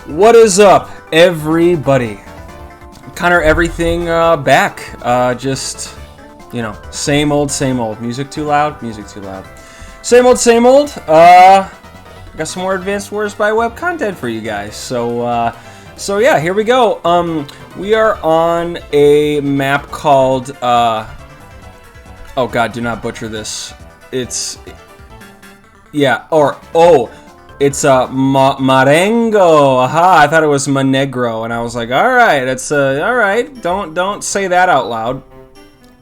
What is up, everybody? Connor, everything back. Just, you know, same old, same old. Music too loud, music too loud. Same old, same old. Got some more Advanced Wars by Web content for you guys. So yeah, here we go. We are on a map called, oh god, do not butcher this. It's Marengo. Aha, I thought it was Monegro, and I was like, all right, it's all right. Don't say that out loud.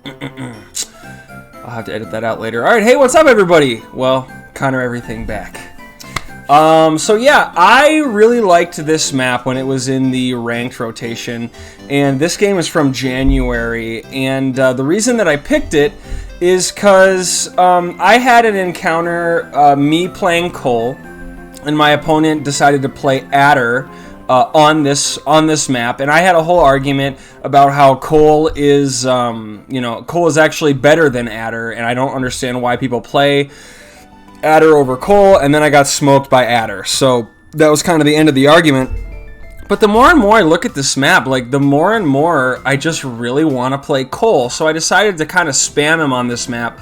I'll have to edit that out later. All right, hey, what's up, everybody? Well, Connor, everything back. So yeah, I really liked this map when it was in the ranked rotation, and this game is from January, and the reason that I picked it is because I had an encounter, me playing Cole, and my opponent decided to play Adder on this map, and I had a whole argument about how Cole is, Cole is actually better than Adder, and I don't understand why people play Adder over Cole, and then I got smoked by Adder. So that was kind of the end of the argument. But the more and more I look at this map, like the more and more I just really want to play Cole. So I decided to kind of spam him on this map.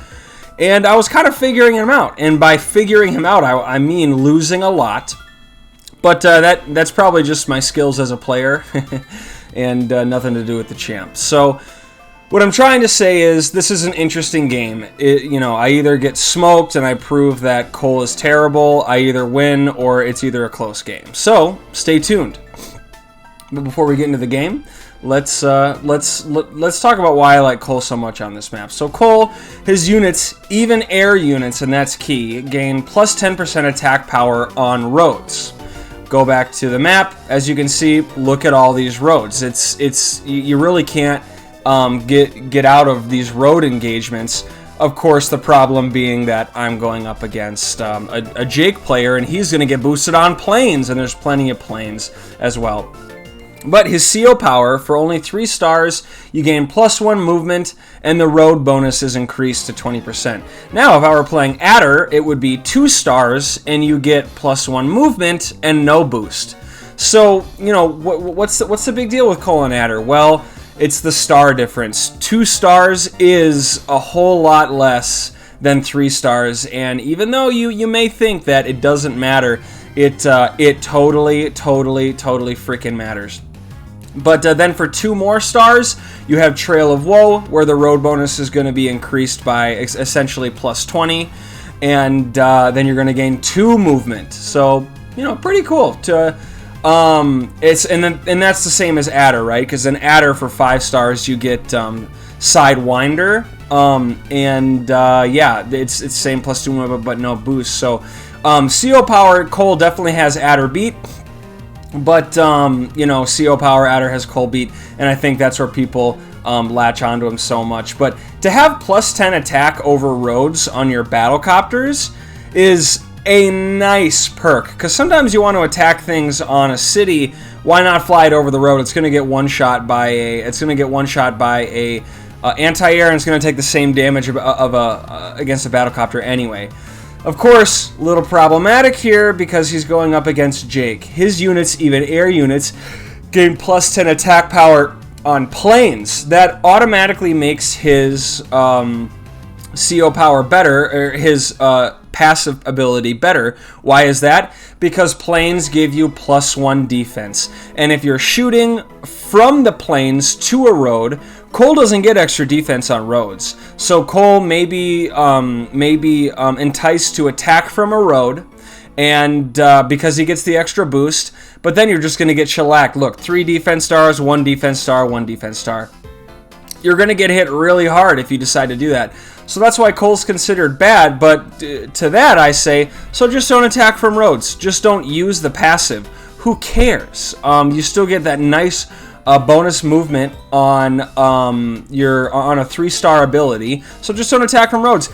And I was kind of figuring him out. And by figuring him out, I mean losing a lot. But that's probably just my skills as a player. And nothing to do with the champ. So what I'm trying to say is this is an interesting game. I either get smoked and I prove that Cole is terrible. I either win or it's either a close game. So stay tuned. But before we get into the game, let's talk about why I like Cole so much on this map. So Cole, his units, even air units, and that's key, gain plus 10% attack power on roads. Go back to the map. As you can see, look at all these roads. You really can't get out of these road engagements. Of course, the problem being that I'm going up against a Jake player, and he's going to get boosted on planes, and there's plenty of planes as well. But his CO power, for only 3 stars, you gain +1 movement, and the road bonus is increased to 20%. Now, if I were playing Adder, it would be 2 stars, and you get +1 movement and no boost. So, what's the big deal with Cole and Adder? Well, it's the star difference. 2 stars is a whole lot less than 3 stars, and even though you may think that it doesn't matter, it totally freaking matters. But then for 2 more stars, you have Trail of Woe, where the road bonus is going to be increased by essentially +20, and then you're going to gain 2 movement. So, pretty cool. And that's the same as Adder, right? Because in Adder for 5 stars, you get Sidewinder, it's the same +2 movement, but no boost. So, CO power, Cole definitely has Adder beat. But, CO power, Adder has Cole beat, and I think that's where people latch onto him so much. But to have +10 attack over roads on your battlecopters is a nice perk, because sometimes you want to attack things on a city. Why not fly it over the road? It's going to get one-shot by a anti-air, and it's going to take the same damage against a battlecopter anyway. Of course, a little problematic here because he's going up against Jake. His units, even air units, gain +10 attack power on planes. That automatically makes his CO power better, or his passive ability better. Why is that? Because planes give you +1 defense. And if you're shooting from the planes to a road, Cole doesn't get extra defense on roads. So Cole may be enticed to attack from a road, and because he gets the extra boost, but then you're just going to get shellacked. Look, 3 defense stars, 1 defense star, 1 defense star. You're going to get hit really hard if you decide to do that. So that's why Cole's considered bad, but to that I say, so just don't attack from roads. Just don't use the passive. Who cares? You still get that nice bonus movement on a 3-star ability, so just don't attack from roads.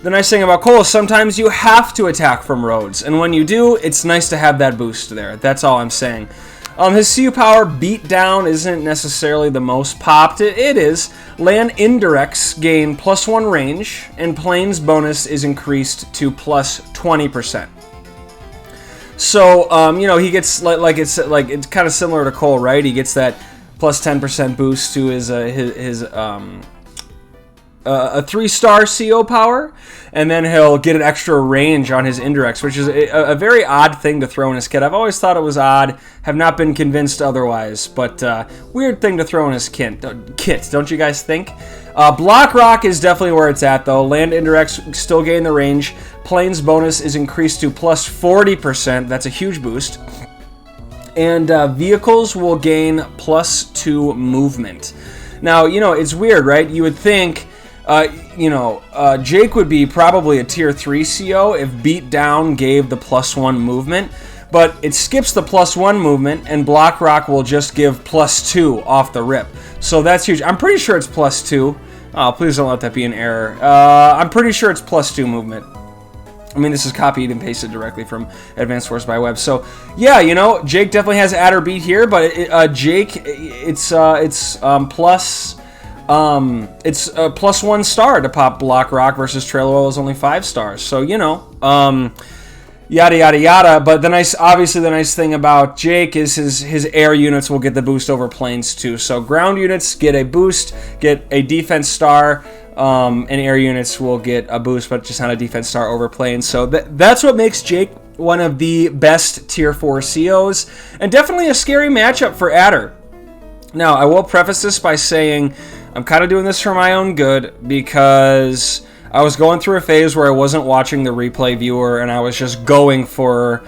The nice thing about Cole is sometimes you have to attack from roads, and when you do, it's nice to have that boost there. That's all I'm saying. His CU power beatdown isn't necessarily the most popped. It is. Land indirects gain +1 range, and planes bonus is increased to +20%. So, you know, he gets, it's kind of similar to Cole, right? He gets that plus 10% boost to his a 3-star CO power, and then he'll get an extra range on his indirects, which is a very odd thing to throw in his kit. I've always thought it was odd, have not been convinced otherwise, but weird thing to throw in his kit, don't you guys think? Block Rock is definitely where it's at, though. Land indirects still gain the range. Planes bonus is increased to plus 40%. That's a huge boost. And vehicles will gain plus 2 movement. Now, you know, it's weird, right? You would think, Jake would be probably a tier 3 CO if Beat Down gave the plus 1 movement, but it skips the plus 1 movement, and Block Rock will just give plus 2 off the rip. So that's huge. I'm pretty sure it's plus 2. Oh, please don't let that be an error. I'm pretty sure it's plus 2 movement. I mean, this is copied and pasted directly from Advanced Wars by Web. So, yeah, you know, Jake definitely has add or beat here, but Jake, it's plus 1 star to pop Block Rock versus Trail of Woe is only 5 stars. So, you know, yada yada yada. But the nice thing about Jake is his air units will get the boost over planes too. So ground units get a boost, get a defense star. And air units will get a boost, but just not a defense star over planes. So that's what makes Jake one of the best tier 4 COs, and definitely a scary matchup for Adder. Now, I will preface this by saying I'm kind of doing this for my own good, because I was going through a phase where I wasn't watching the replay viewer, and I was just going for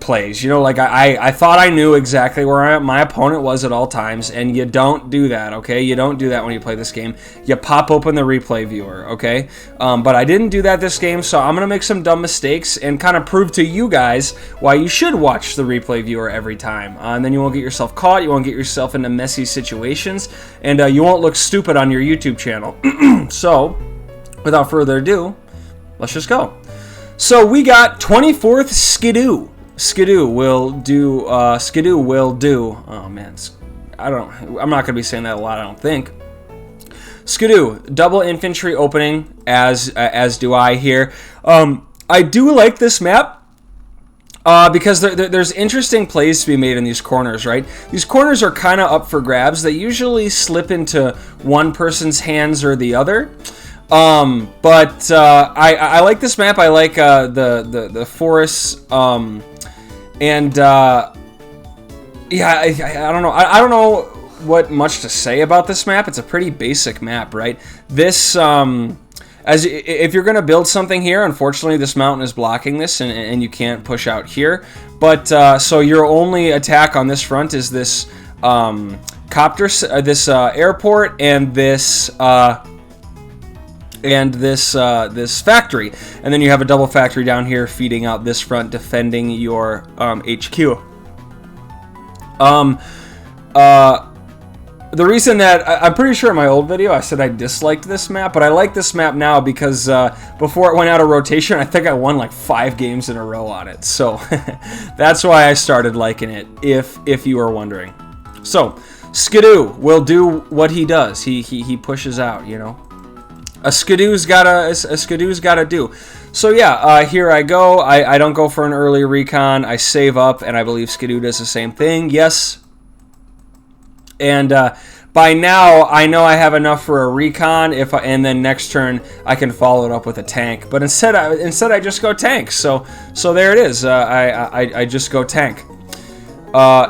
plays. You know, like I thought I knew exactly where my opponent was at all times, and you don't do that, okay? You don't do that when you play this game. You pop open the replay viewer, okay? But I didn't do that this game, so I'm going to make some dumb mistakes and kind of prove to you guys why you should watch the replay viewer every time. And then you won't get yourself caught, you won't get yourself into messy situations, and you won't look stupid on your YouTube channel. So, without further adu, let's just go. So we got 24th Skidoo. Skidoo will do. Oh man, I'm not gonna be saying that a lot. I don't think. Skidoo, double infantry opening, as do I here. I do like this map because there's interesting plays to be made in these corners, right? These corners are kind of up for grabs. They usually slip into one person's hands or the other. But I like this map. I like the forests. And yeah, I don't know. I don't know what much to say about this map. It's a pretty basic map, right? This, if you're going to build something here, unfortunately, this mountain is blocking this, and you can't push out here. But so your only attack on this front is this this airport, and this factory, and then you have a double factory down here feeding out this front, defending your HQ. The reason that I'm pretty sure in my old video I said I disliked this map, but I like this map now because before it went out of rotation, I think I won like 5 games in a row on it. So that's why I started liking it, if you were wondering. So Skidoo will do what he does. He pushes out, you know. A Skidoo's gotta do. So yeah, here I go. I don't go for an early recon. I save up, and I believe Skidoo does the same thing. Yes. And by now, I know I have enough for a recon. And then next turn, I can follow it up with a tank. But instead I just go tank. So there it is. I just go tank.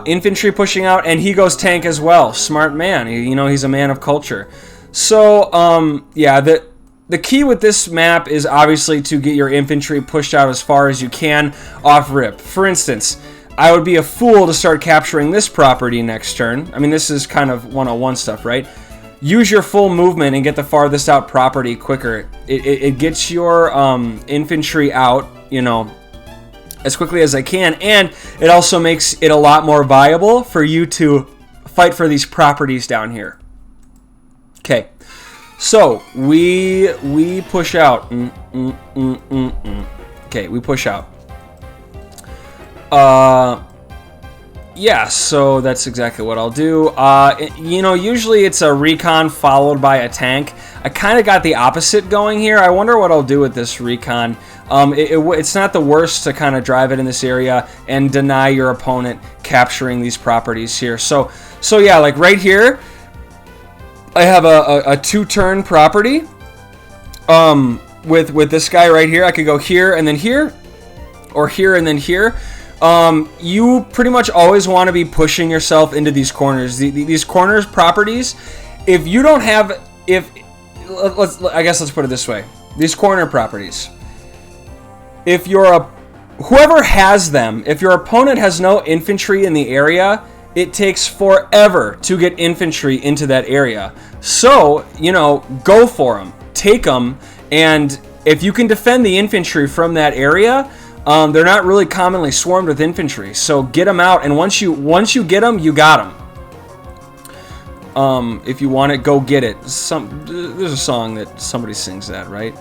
Infantry pushing out, and he goes tank as well. Smart man. He's a man of culture. So, yeah, the key with this map is obviously to get your infantry pushed out as far as you can off rip. For instance, I would be a fool to start capturing this property next turn. I mean, this is kind of 101 stuff, right? Use your full movement and get the farthest out property quicker. It gets your infantry out, as quickly as I can, and it also makes it a lot more viable for you to fight for these properties down here. Okay, so we push out. Okay, we push out. Yeah, so that's exactly what I'll do. Usually it's a recon followed by a tank. I kind of got the opposite going here. I wonder what I'll do with this recon. It's not the worst to kind of drive it in this area and deny your opponent capturing these properties here. So yeah, like right here, I have a 2-turn property. With this guy right here, I could go here and then here, or here and then here. You pretty much always want to be pushing yourself into these corners. These corners properties, if you don't have, I guess let's put it this way. These corner properties, if whoever has them, if your opponent has no infantry in the area, it takes forever to get infantry into that area. So, go for them. Take them, and if you can defend the infantry from that area, they're not really commonly swarmed with infantry. So get them out, and once you get them, you got them. If you want it, go get it. There's a song that somebody sings that, right?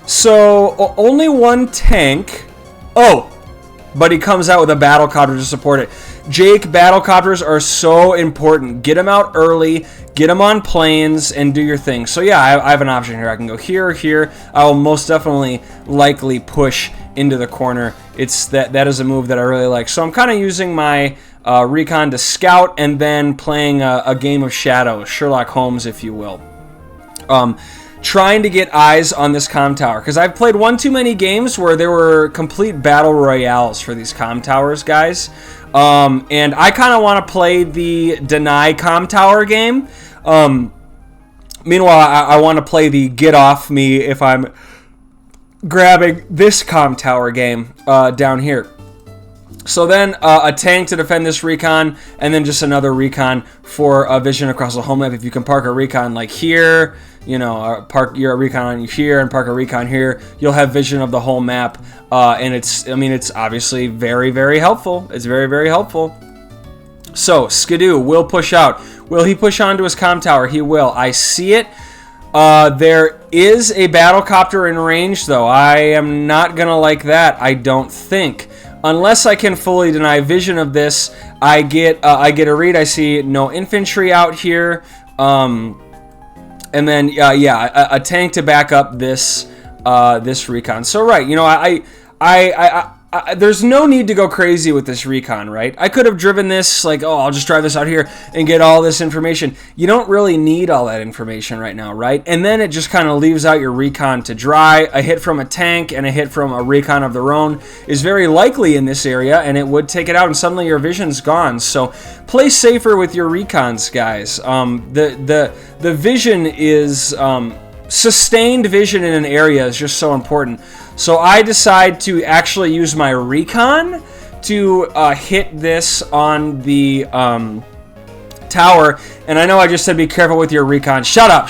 So only one tank. Oh, but he comes out with a battlecopter to support it. Jake, battlecopters are so important. Get them out early, get them on planes, and do your thing. So yeah, I have an option here. I can go here, here. I will most definitely likely push into the corner. That is a move that I really like. So I'm kind of using my recon to scout and then playing a game of shadows, Sherlock Holmes, if you will. Trying to get eyes on this comm tower, because I've played one too many games where there were complete battle royales for these comm towers, guys. And I kind of want to play the deny comm tower game. Meanwhile, I want to play the get off me if I'm grabbing this comm tower game down here. So then a tank to defend this recon, and then just another recon for a vision across the home map. If you can park a recon like here, park your recon on here and park a recon here, you'll have vision of the whole map. And it's obviously very, very helpful. It's very, very helpful. So Skidoo will push out. Will he push onto his comm tower? He will. I see it. There is a battlecopter in range, though. I am not going to like that, I don't think. Unless I can fully deny vision of this, I get a read. I see no infantry out here. And then, a tank to back up this recon. So, right, there's no need to go crazy with this recon, right? I could have driven this, I'll just drive this out here and get all this information. You don't really need all that information right now, right? And then it just kind of leaves out your recon to dry. A hit from a tank and a hit from a recon of their own is very likely in this area, and it would take it out, and suddenly your vision's gone. So play safer with your recons, guys. The vision is... sustained vision in an area is just so important. So I decide to actually use my recon to hit this on the tower. And I know I just said be careful with your recon. Shut up.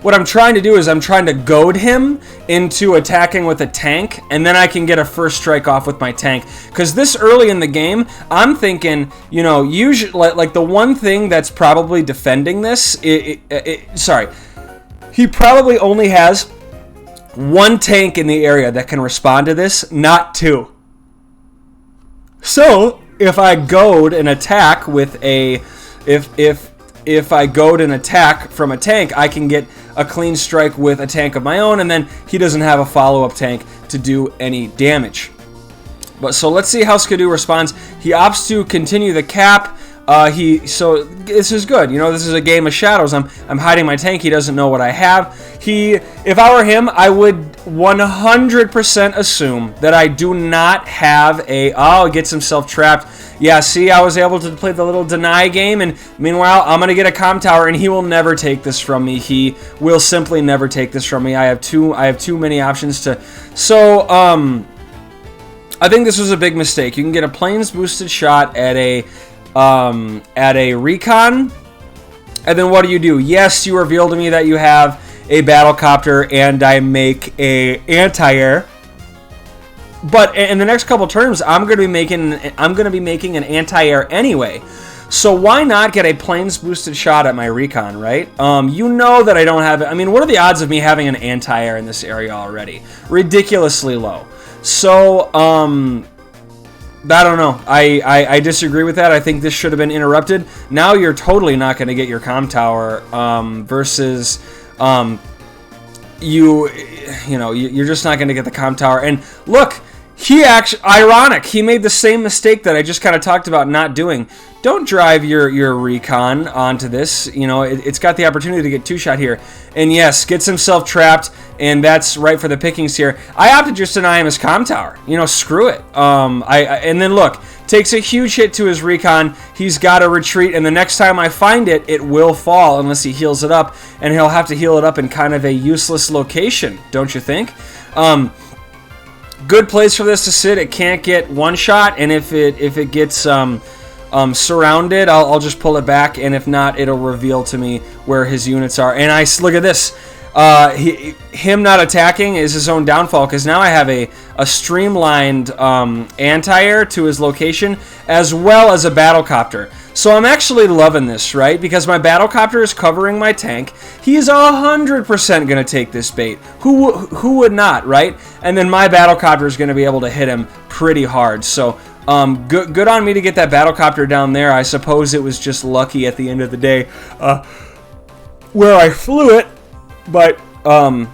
What I'm trying to do is I'm trying to goad him into attacking with a tank, and then I can get a first strike off with my tank. Because this early in the game, I'm thinking, usually, like the one thing that's probably defending this, he probably only has one tank in the area that can respond to this, not two. So if I goad an attack with if I goad an attack from a tank, I can get a clean strike with a tank of my own, and then he doesn't have a follow-up tank to do any damage. But so let's see how Skidoo responds. He opts to continue the cap. So this is good. This is a game of shadows. I'm hiding my tank. He doesn't know what I have. If I were him, I would 100% assume that I do not have he gets himself trapped. Yeah, see, I was able to play the little deny game, and meanwhile, I'm going to get a comm tower, and he will never take this from me. He will simply never take this from me. I have too many options to... So, I think this was a big mistake. You can get a planes boosted shot at a recon, and then what do? Yes, you reveal to me that you have a battlecopter, and I make a anti-air. But in the next couple turns, I'm going to be making an anti-air anyway. So why not get a planes boosted shot at my recon, right? That I don't have it. I mean, what are the odds of me having an anti-air in this area already? Ridiculously low. So, I don't know. I disagree with that. I think this should have been interrupted. Now you're totally not going to get your comm tower versus you're just not going to get the comm tower. And look, he actually, ironic, he made the same mistake that I just kind of talked about not doing. Don't drive your recon onto this. It's got the opportunity to get two-shot here. And yes, gets himself trapped, and that's right for the pickings here. I opted just to deny him his comm tower. Screw it. And then look, takes a huge hit to his recon. He's got to retreat, and the next time I find it, it will fall unless he heals it up, and he'll have to heal it up in kind of a useless location, don't you think? Good place for this to sit. It can't get one shot, and if it gets surrounded, I'll just pull it back, and if not, it'll reveal to me where his units are. And look at this. Him not attacking is his own downfall, because now I have a streamlined anti-air to his location, as well as a battlecopter. So I'm actually loving this, right? Because my battlecopter is covering my tank. He's 100% going to take this bait. Who would not, right? And then my battlecopter is going to be able to hit him pretty hard. So good on me to get that battlecopter down there. I suppose it was just lucky at the end of the day where I flew it. But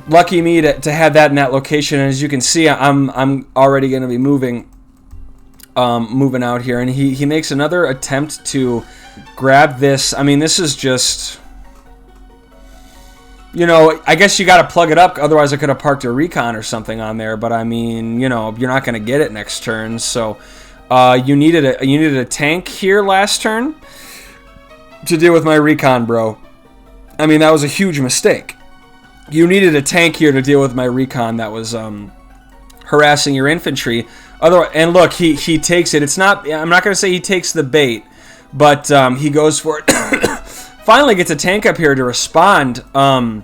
lucky me to have that in that location. And as you can see, I'm already going to be moving out here, and he makes another attempt to grab this. I mean, this is just, I guess you got to plug it up. Otherwise, I could have parked a recon or something on there. But I mean, you're not going to get it next turn. So you needed a tank here last turn to deal with my recon, bro. I mean, that was a huge mistake. You needed a tank here to deal with my recon that was harassing your infantry. And look, he takes it. It's not. I'm not going to say he takes the bait, but he goes for it. Finally gets a tank up here to respond, and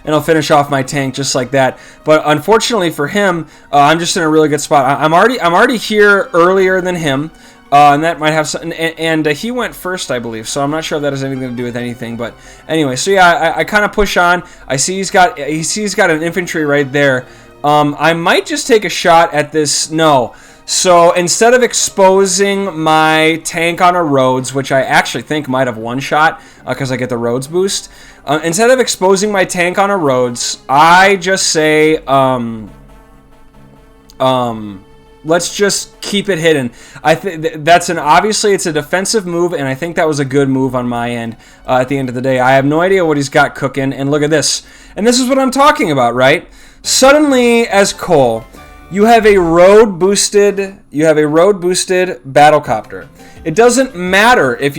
I'll finish off my tank just like that. But unfortunately for him, I'm just in a really good spot. I'm already here earlier than him. And that might have something, and he went first, I believe, so I'm not sure if that has anything to do with anything, but anyway, so yeah, I kind of push on. I see he's got an infantry right there. I might just take a shot at this. No. So instead of exposing my tank on a roads, which I actually think might have one shot because I get the roads boost, instead of exposing my tank on a roads, I just say, let's just keep it hidden. I think obviously it's a defensive move, and I think that was a good move on my end. At the end of the day, I have no idea what he's got cooking. And look at this. And this is what I'm talking about, right? Suddenly, as Cole, you have a road boosted battlecopter. It doesn't matter if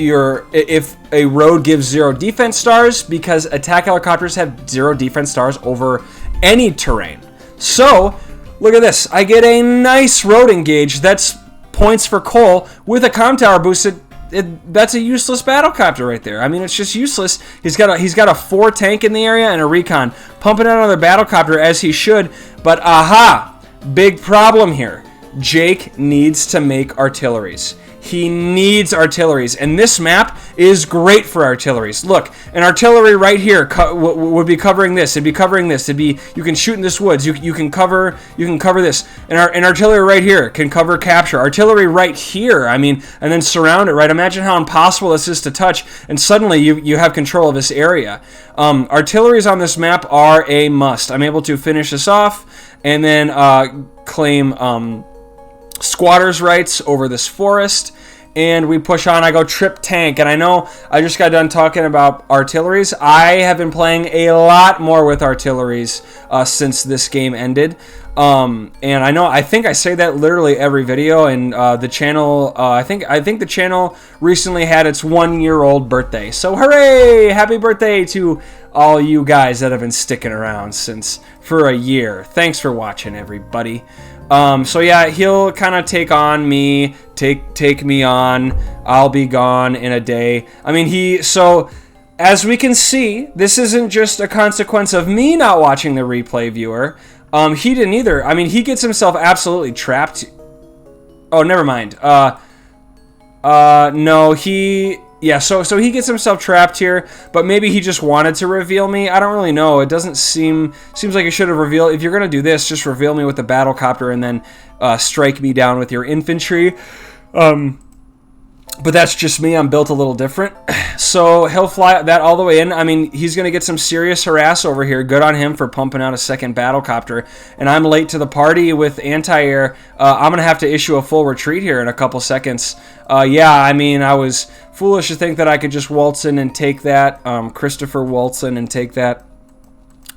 a road gives 0 defense stars, because attack helicopters have 0 defense stars over any terrain. So look at this. I get a nice road engage. That's points for Cole with a comm tower boosted. That's a useless battlecopter right there. I mean, it's just useless. He's got a 4 tank in the area and a recon, pumping out another battlecopter as he should. But aha, big problem here. Jake needs to make artilleries. He needs artilleries, and this map is great for artilleries. Look, an artillery right here would be covering this. It'd be covering this. You can shoot in this woods. You can cover this. And artillery right here can cover capture. Artillery right here. I mean, and then surround it. Right. Imagine how impossible this is to touch, and suddenly you have control of this area. Artilleries on this map are a must. I'm able to finish this off, and then claim squatters' rights over this forest, and we push on. I go trip tank, and I know I just got done talking about artilleries. I have been playing a lot more with artilleries since this game ended, and I think I say that literally every video. And the channel, I think the channel recently had its 1-year-old birthday. So hooray! Happy birthday to all you guys that have been sticking around for a year. Thanks for watching, everybody. So yeah, he'll kind of take on me, take me on. I'll be gone in a day. I mean, so as we can see, this isn't just a consequence of me not watching the replay viewer. He didn't either. I mean, he gets himself absolutely trapped. Oh, never mind. No, yeah, so he gets himself trapped here, but maybe he just wanted to reveal me. I don't really know. It doesn't seems like he should have revealed. If you're going to do this, just reveal me with the battlecopter and then strike me down with your infantry. But that's just me. I'm built a little different. So he'll fly that all the way in. I mean, he's going to get some serious harass over here. Good on him for pumping out a second battlecopter. And I'm late to the party with anti-air. I'm going to have to issue a full retreat here in a couple seconds. Yeah, I mean, I was foolish to think that I could just waltz in and take that. Christopher waltz in and take that.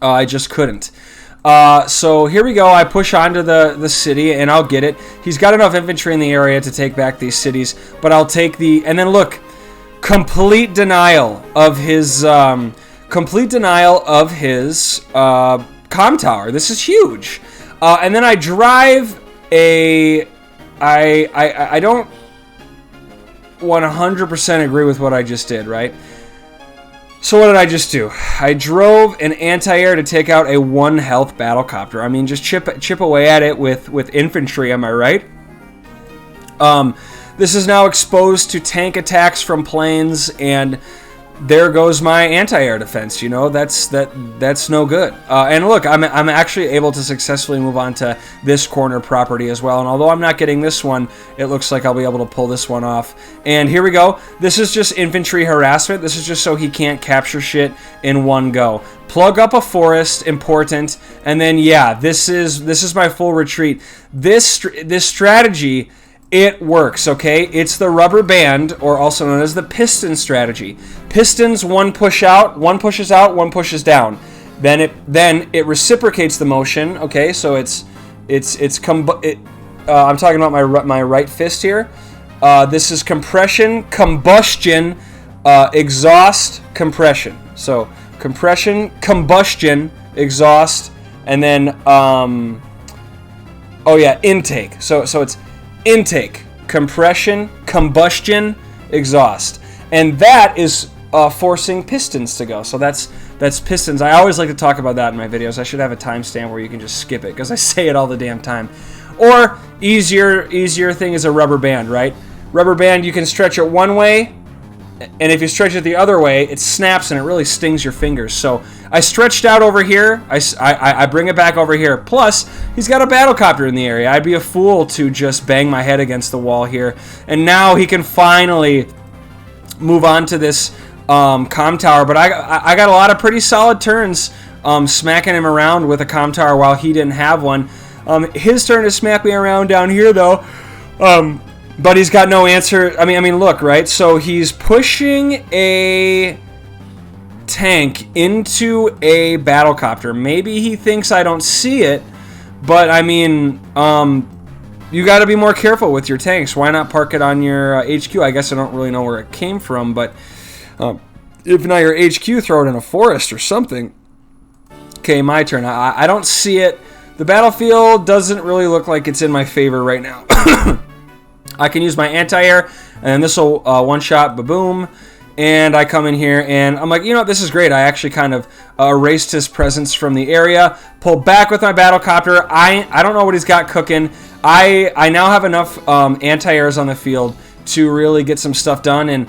I just couldn't. So here we go. I push onto the city, and I'll get it. He's got enough infantry in the area to take back these cities, but I'll take the... And then look, complete denial of his comm tower. This is huge. And then I drive a... I don't 100% agree with what I just did, right? So what did I just do? I drove an anti-air to take out a 1 health battlecopter. I mean, just chip away at it with infantry, am I right? This is now exposed to tank attacks from planes, and there goes my anti-air defense. You know, that's no good. And look, I'm actually able to successfully move on to this corner property as well. And although I'm not getting this one, it looks like I'll be able to pull this one off. And here we go. This is just infantry harassment. This is just so he can't capture shit in one go. Plug up a forest, important. And then yeah, this is my full retreat. This strategy, it works, okay? It's the rubber band, or also known as the piston strategy. Pistons, one push out, one pushes out, one pushes down. Then it reciprocates the motion, okay? So I'm talking about my right fist here. This is compression, combustion, exhaust, compression. So compression, combustion, exhaust, and then intake. So it's intake, compression, combustion, exhaust. And that is forcing pistons to go. So that's pistons. I always like to talk about that in my videos. I should have a timestamp where you can just skip it, because I say it all the damn time. Or easier thing is a rubber band, right? Rubber band, you can stretch it one way, and if you stretch it the other way, it snaps and it really stings your fingers. So I stretched out over here. I bring it back over here. Plus, he's got a battlecopter in the area. I'd be a fool to just bang my head against the wall here. And now he can finally move on to this comm tower. But I got a lot of pretty solid turns smacking him around with a comm tower while he didn't have one. His turn to smack me around down here, though. But he's got no answer. I mean, look, right? So he's pushing a tank into a battlecopter. Maybe he thinks I don't see it, but I mean, you got to be more careful with your tanks. Why not park it on your HQ? I guess I don't really know where it came from, but if not your HQ, throw it in a forest or something. Okay, my turn. I don't see it. The battlefield doesn't really look like it's in my favor right now. I can use my anti-air, and this will one-shot, ba-boom, and I come in here, and I'm like, you know what, this is great. I actually kind of erased his presence from the area, pull back with my battlecopter. I don't know what he's got cooking. I now have enough anti-airs on the field to really get some stuff done, and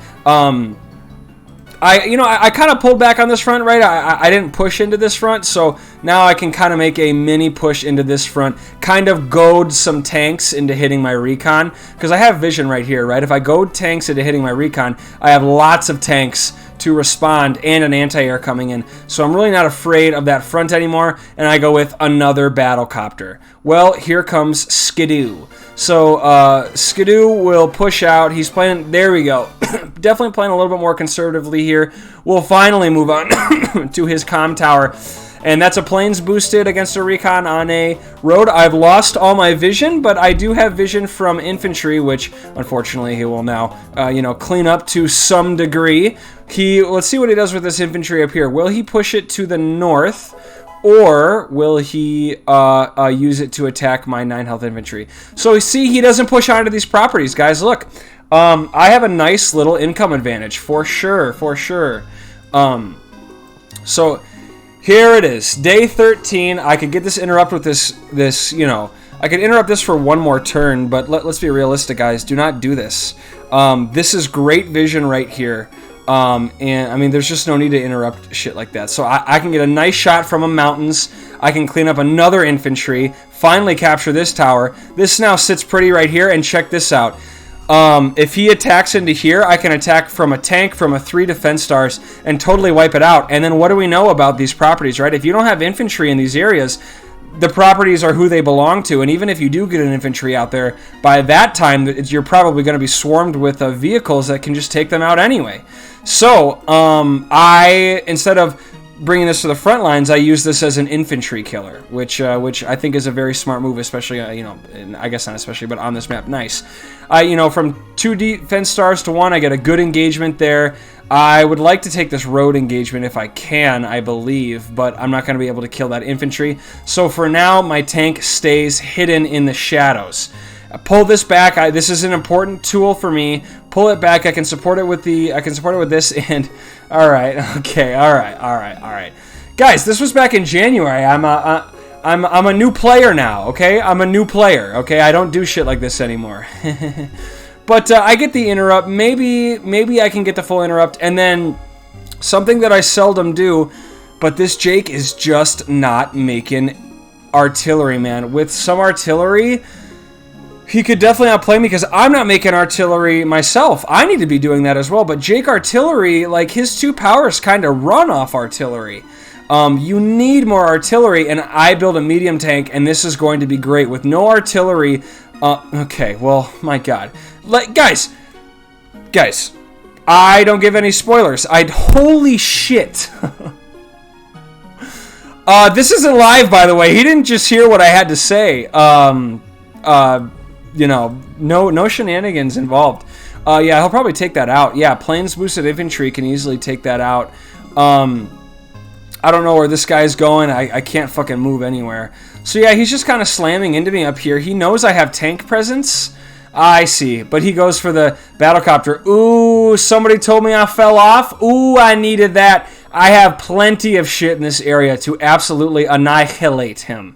I kind of pulled back on this front, right? I didn't push into this front, so now I can kind of make a mini push into this front, kind of goad some tanks into hitting my recon, because I have vision right here, right? If I goad tanks into hitting my recon, I have lots of tanks to respond and an anti-air coming in, so I'm really not afraid of that front anymore, and I go with another battlecopter. Well, here comes Skidoo. So Skidoo will push out. He's playing, there we go. Definitely playing a little bit more conservatively here. We'll finally move on to his comm tower. And that's a planes boosted against a recon on a road. I've lost all my vision, but I do have vision from infantry, which unfortunately he will now, clean up to some degree. Let's see what he does with this infantry up here. Will he push it to the north? Or will he use it to attack my 9 health infantry? So you see, he doesn't push onto these properties, guys. Look, I have a nice little income advantage, for sure. So here it is, day 13. I could get this interrupt with this, I could interrupt this for one more turn, but let's be realistic, guys. Do not do this. This is great vision right here. And I mean, there's just no need to interrupt shit like that. So I can get a nice shot from the mountains. I can clean up another infantry, finally capture this tower. This now sits pretty right here, and check this out. If he attacks into here, I can attack from a tank, from a 3 defense stars, and totally wipe it out. And then what do we know about these properties, right? If you don't have infantry in these areas, the properties are who they belong to. And even if you do get an infantry out there, by that time, you're probably going to be swarmed with vehicles that can just take them out anyway. So, instead of bringing this to the front lines, I use this as an infantry killer, which I think is a very smart move, especially, I guess not especially, but on this map, nice. From 2 defense stars to 1, I get a good engagement there. I would like to take this road engagement if I can, I believe, but I'm not going to be able to kill that infantry. So for now, my tank stays hidden in the shadows. Pull this back. This is an important tool for me. Pull it back. I can support it with this. And all right, okay, all right. Guys, this was back in January. I'm a new player now. Okay, I'm a new player. Okay, I don't do shit like this anymore. But I get the interrupt. Maybe I can get the full interrupt, and then something that I seldom do. But this Jake is just not making artillery, man. With some artillery, he could definitely outplay me because I'm not making artillery myself. I need to be doing that as well. But Jake artillery, like his 2 powers kind of run off artillery. You need more artillery, and I build a medium tank, and this is going to be great. With no artillery, okay, well, my God. Guys, I don't give any spoilers. Holy shit. This isn't live, by the way. He didn't just hear what I had to say. No shenanigans involved. Yeah, he'll probably take that out. Yeah, planes boosted infantry can easily take that out. I don't know where this guy's going. I can't fucking move anywhere. So yeah, he's just kind of slamming into me up here. He knows I have tank presence. I see, but he goes for the battlecopter. Ooh, somebody told me I fell off. Ooh, I needed that. I have plenty of shit in this area to absolutely annihilate him.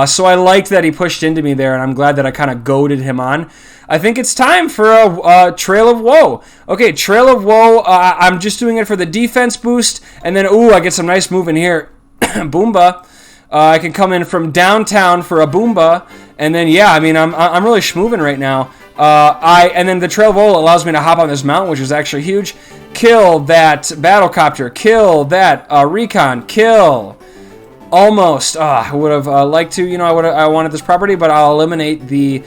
So I liked that he pushed into me there, and I'm glad that I kind of goaded him on. I think it's time for a Trail of Woe. Okay, Trail of Woe, I'm just doing it for the defense boost, and then, ooh, I get some nice movement here. Boomba. I can come in from downtown for a Boomba, and then, yeah, I mean, I'm really schmoovin' right now. And then the Trail of Woe allows me to hop on this mountain, which is actually huge. Kill that battlecopter. Kill that recon. Kill. Almost. I would have liked to. I wanted this property, but I will eliminate the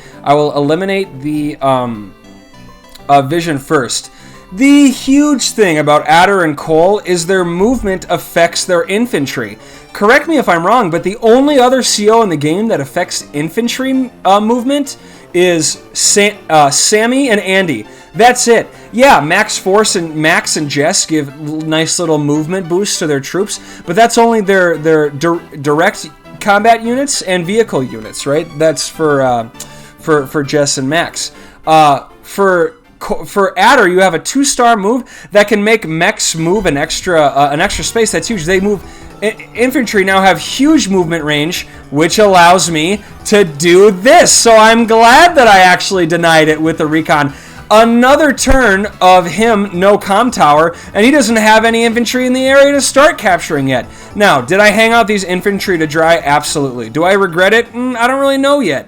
vision first. The huge thing about Adder and Cole is their movement affects their infantry. Correct me if I'm wrong, but the only other CO in the game that affects infantry movement is Sammy and Andy. That's it. Yeah, Max and Jess give nice little movement boosts to their troops, but that's only their direct combat units and vehicle units, right? That's for Jess and Max. For Adder, you have a 2-star move that can make mechs move an extra space. That's huge. They move. Infantry now have huge movement range, which allows me to do this. So I'm glad that I actually denied it with the recon. Another turn of him, no comm tower, and he doesn't have any infantry in the area to start capturing yet. Now, did I hang out these infantry to dry? Absolutely. Do I regret it? I don't really know yet.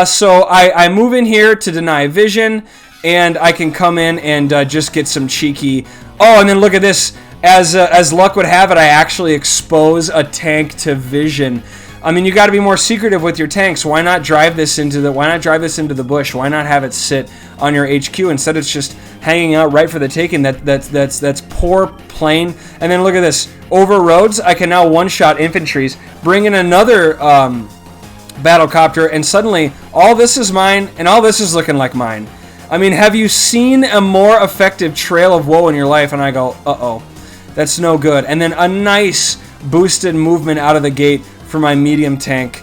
So I move in here to deny vision, and I can come in and just get some cheeky... Oh, and then look at this. As luck would have it, I actually expose a tank to vision. I mean, you got to be more secretive with your tanks. Why not drive this into the bush? Why not have it sit on your HQ? Instead, it's just hanging out right for the taking. That's poor plain. And then look at this. Over roads, I can now one-shot infantries, bring in another battlecopter, and suddenly all this is mine, and all this is looking like mine. I mean, have you seen a more effective Trail of Woe in your life? And I go, uh-oh, that's no good. And then a nice boosted movement out of the gate for my medium tank.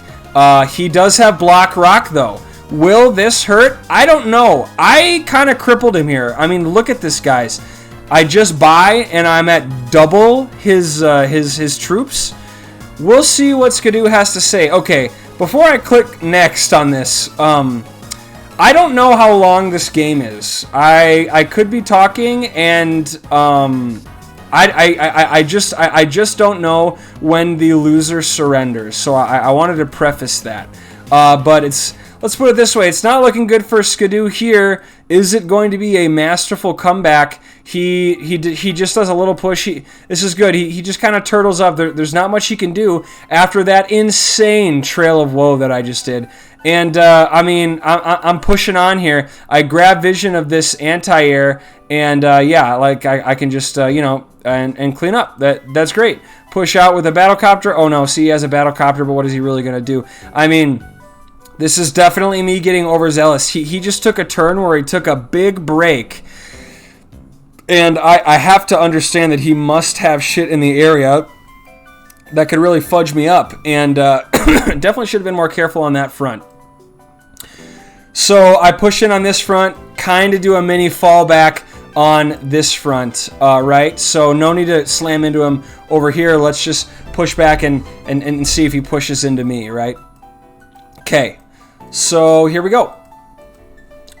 He does have block rock, though. Will this hurt? I don't know. I kind of crippled him here. I mean, look at this, guys. I just buy, and I'm at double his troops. We'll see what Skidoo has to say. Okay, before I click next on this, I don't know how long this game is. I could be talking, and I just don't know when the loser surrenders. So I wanted to preface that. But it's let's put it this way. It's not looking good for Skidoo here. Is it going to be a masterful comeback? He just does a little push. This is good. He just kind of turtles up. There's not much he can do after that insane Trail of Woe that I just did. And, I mean, I'm pushing on here. I grab vision of this anti-air, and, yeah, like, I can just, you know, and clean up. That's great. Push out with a battlecopter. Oh, no, see, he has a battlecopter, but what is he really going to do? I mean, this is definitely me getting overzealous. He just took a turn where he took a big break, and I have to understand that he must have shit in the area that could really fudge me up, and definitely should have been more careful on that front. So I push in on this front, kind of do a mini fallback on this front, right? So no need to slam into him over here. Let's just push back and see if he pushes into me, right? Okay, so here we go.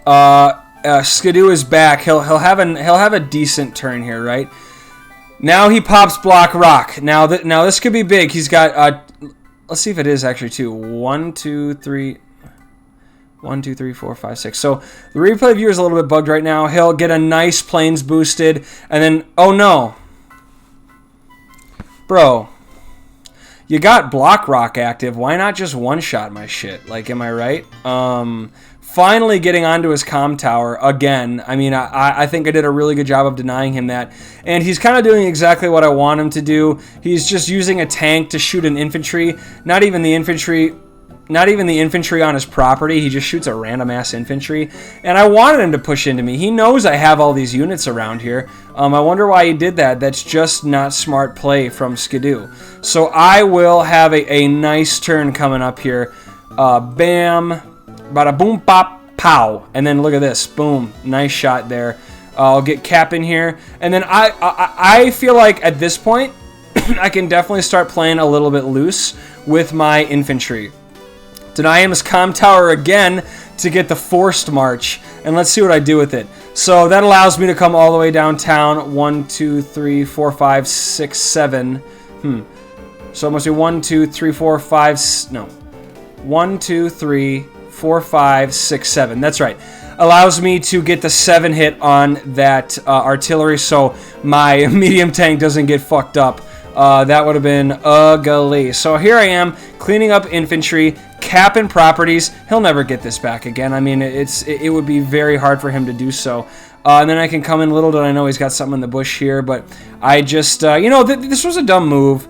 Skidoo is back. He'll have a decent turn here, right? Now he pops block rock. Now this could be big. He's got let's see if it is actually two. 1, 2, 3. 1, 2, 3, 4, 5, 6. So the replay view is a little bit bugged right now. He'll get a nice planes boosted, and then oh no, bro, you got block rock active. Why not just one shot my shit? Like, am I right? Finally getting onto his comm tower again. I mean, I think I did a really good job of denying him that. And he's kind of doing exactly what I want him to do. He's just using a tank to shoot an infantry. Not even the infantry on his property. He just shoots a random ass infantry. And I wanted him to push into me. He knows I have all these units around here. I wonder why he did that. That's just not smart play from Skidoo. So I will have a nice turn coming up here. Bam. Bada boom, pop, pow. And then look at this. Boom. Nice shot there. I'll get Cap in here. And then I feel like at this point, I can definitely start playing a little bit loose with my infantry. Deny him his comm tower again to get the forced march. And let's see what I do with it. So that allows me to come all the way downtown. 1, 2, 3, 4, 5, 6, 7. So it must be 1, 2, 3, 4, 5. No. 1, 2, 3, 4, 5, 6, 7. That's right. Allows me to get the 7 hit on that artillery so my medium tank doesn't get fucked up. That would have been ugly. So here I am cleaning up infantry, capping properties. He'll never get this back again. I mean, it would be very hard for him to do so. And then I can come in. Little did I know he's got something in the bush here, but I just, you know, this was a dumb move.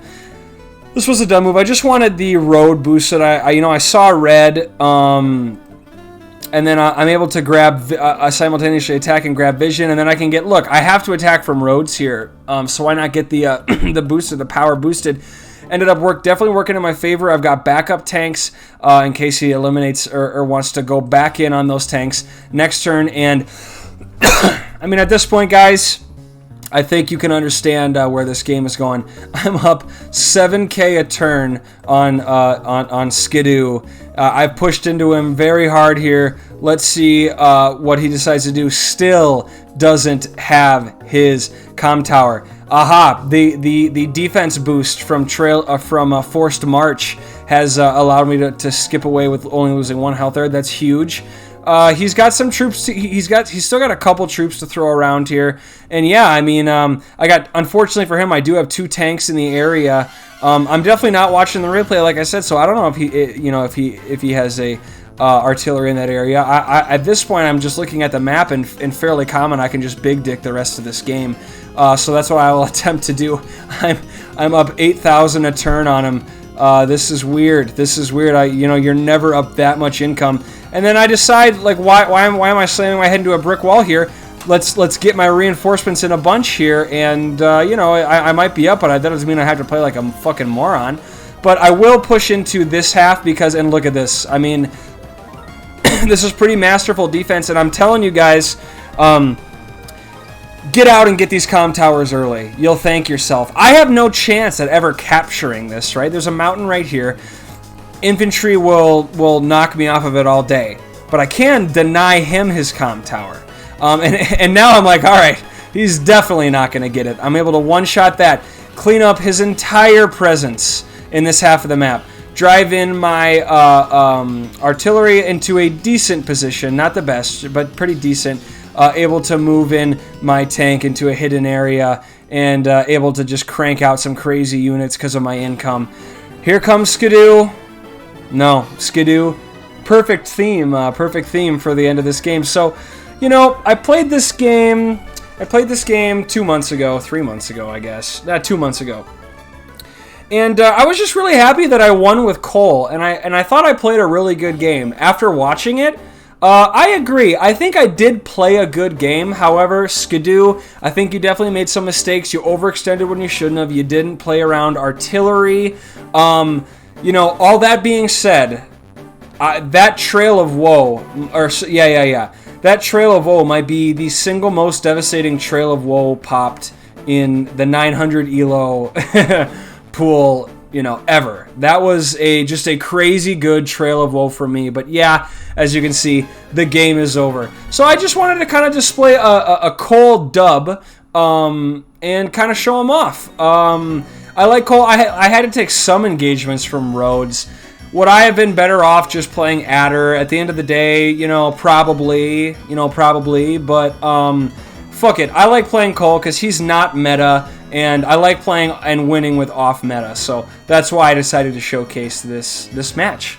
This was a dumb move. I just wanted the road boosted. I saw red, and then I'm able to grab, simultaneously attack and grab vision, and then I can get, look, I have to attack from roads here, so why not get the the booster, the power boosted. Ended up definitely working in my favor. I've got backup tanks in case he eliminates or wants to go back in on those tanks next turn, and I mean, at this point, guys, I think you can understand where this game is going. I'm up 7K a turn on Skidoo. I've pushed into him very hard here. Let's see what he decides to do. Still doesn't have his comm tower. Aha! The defense boost from Forced March has allowed me to skip away with only losing 1 health there. That's huge. He's got some troops. He's still got a couple troops to throw around here, and yeah, I mean, unfortunately for him, I do have 2 tanks in the area. I'm definitely not watching the replay, like I said, so I don't know if he has a artillery in that area. At this point, I'm just looking at the map, and fairly common, I can just big dick the rest of this game. So that's what I will attempt to do. I'm up 8,000 a turn on him. This is weird. This is weird. You're never up that much income. And then I decide, like, why am I slamming my head into a brick wall here? Let's get my reinforcements in a bunch here, and I might be up, but that doesn't mean I have to play like a fucking moron. But I will push into this half because, and look at this. I mean, this is pretty masterful defense, and I'm telling you guys, get out and get these comm towers early. You'll thank yourself. I have no chance at ever capturing this, right? There's a mountain right here. Infantry will knock me off of it all day. But I can deny him his comm tower. And now I'm like, all right, he's definitely not going to get it. I'm able to one-shot that, clean up his entire presence in this half of the map. drive in my artillery into a decent position, not the best, but pretty decent, able to move in my tank into a hidden area, and able to just crank out some crazy units because of my income. Here comes Skidoo. No, Skidoo. Perfect theme for the end of this game. So, you know, I played this game 2 months ago, 3 months ago, I guess. 2 months ago. And I was just really happy that I won with Cole, and I thought I played a really good game. After watching it, I agree. I think I did play a good game. However, Skidoo, I think you definitely made some mistakes. You overextended when you shouldn't have. You didn't play around artillery. You know, all that being said, that Trail of Woe, that Trail of Woe might be the single most devastating Trail of Woe popped in the 900 elo pool, you know, ever. That was just a crazy good Trail of Woe for me. But yeah, as you can see, the game is over. So I just wanted to kind of display a Cole dub and kind of show him off. I like Cole. I had to take some engagements from Rhodes. Would I have been better off just playing Adder? At the end of the day, you know, probably, but fuck it. I like playing Cole because he's not meta, and I like playing and winning with off meta, so that's why I decided to showcase this match.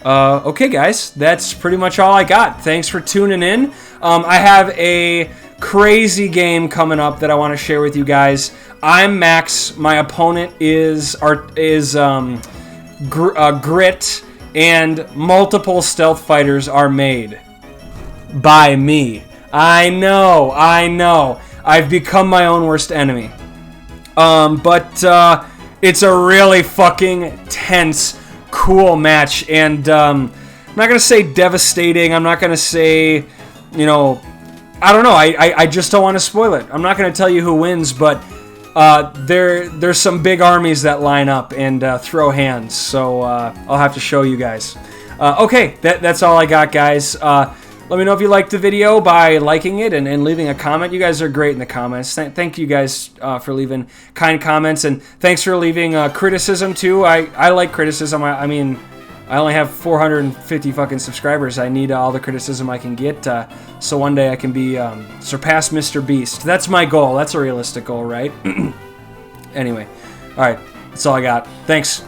Okay, guys, that's pretty much all I got. Thanks for tuning in. I have a crazy game coming up that I want to share with you guys. I'm Max. My opponent is Grit, and multiple stealth fighters are made by me. I know. I've become my own worst enemy. But it's a really fucking tense, cool match, and I'm not gonna say devastating. I'm not gonna say, you know, I don't know. I just don't want to spoil it. I'm not gonna tell you who wins, but there's some big armies that line up and throw hands, so I'll have to show you guys. Okay, that's all I got, guys. Let me know if you liked the video by liking it and leaving a comment. You guys are great in the comments. Thank you guys for leaving kind comments, and thanks for leaving criticism too. I like criticism. I mean, I only have 450 fucking subscribers. I need all the criticism I can get, so one day I can be surpass Mr. Beast. That's my goal. That's a realistic goal, right? Anyway, all right. That's all I got. Thanks.